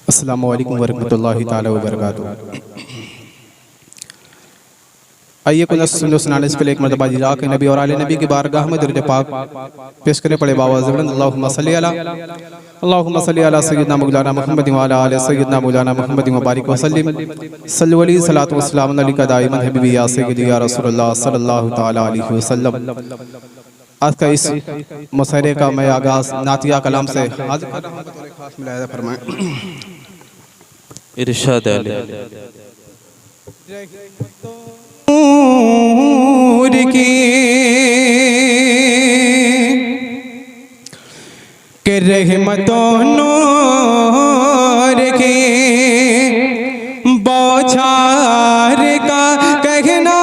अस्सलामु अलैकुम वरहमतुल्लाहि ताला वबरकातुहू। आइए कुछ सुनाने से पहले एक मरतबा जिला के नबी और आले नबी की बारगाह में दरूद पाक पेश करने पड़े बाबा ज़बरन अल्लाहुम्मा सल्ली अला सय्यिदना मौलाना मुहम्मद व अला आलि सय्यिदना मौलाना मुहम्मद व बारिक वसल्लिम सल्लल्लाहु अलैहि सलातु वस्सलाम अलैका दाइमन हबीबी या सय्यिदी या रसूलुल्लाह सल्लल्लाहु तआला अलैहि वसल्लम। आज का इस मुशायरे का मैं आगाज़ नातिया कलाम से आज कर रहा हूं, तो थोड़े खास मुलाहिज़ा फरमाएं। इरशाद के रहमतों नूर की बौछार का कहना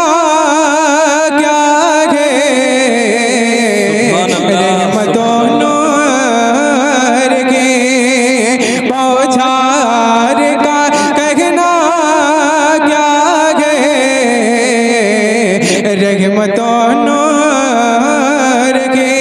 क्या है। रहमतों नूर की बौछार का कहना क्या है। रहमतों नूर की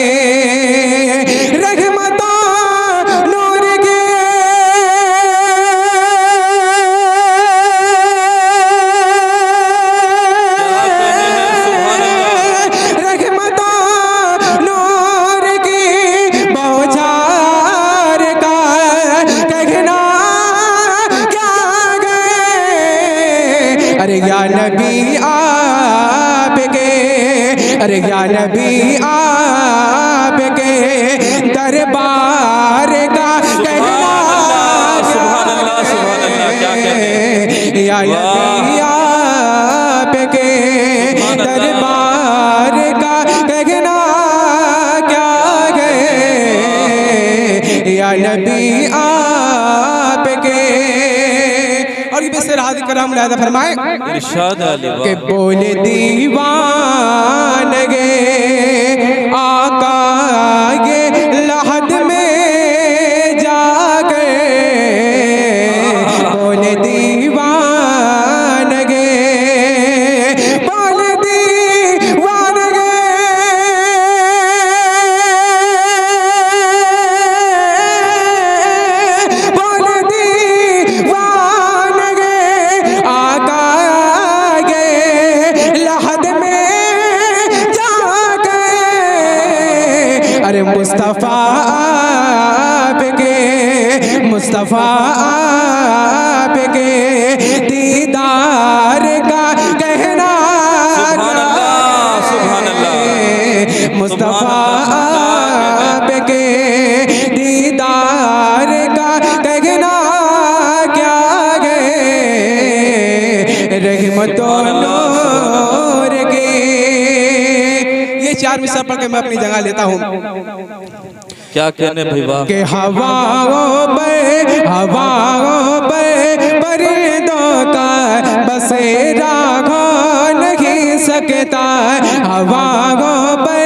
अरे या नबी आपके, अरे या नबी आपके दरबार का कहना या नबी आपके दरबार का कहना क्या है। या नबी आपके और ये बेसे राज करम मुलाहिज़ा फरमाए के बोले दीवानगे आका ये लहद में जाके। बोले दीवानगे, बोले दीवानगे, बोले दीवानगे आका ये लहद में जाके। अरे मुस्तफ़ा आपके, मुस्तफ़ा आपके दीदार का कहना मुस्तफ़ा आपके दीदार का कहना क्या है। रहमतों नूर की ये चार मिसरा पढ़ के मैं अपनी जगह लेता हूँ। क्या कहने भाई वाह के हवाओं पे परिंदों का बसेरा हो नहीं सकता। हवाओं पे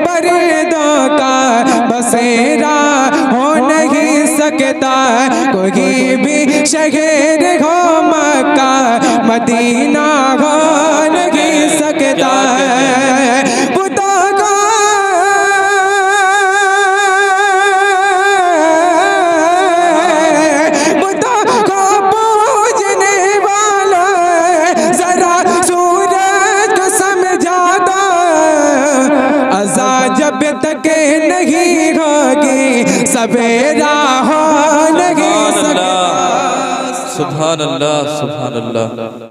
परिंदों का बसेरा हो नहीं सकता। कोई भी शहर हो मक्का मदीना हो नहीं सकता। जब तक नहीं होगी सवेरा हो नहीं सकता। सुभान अल्लाह, सुभान अल्लाह।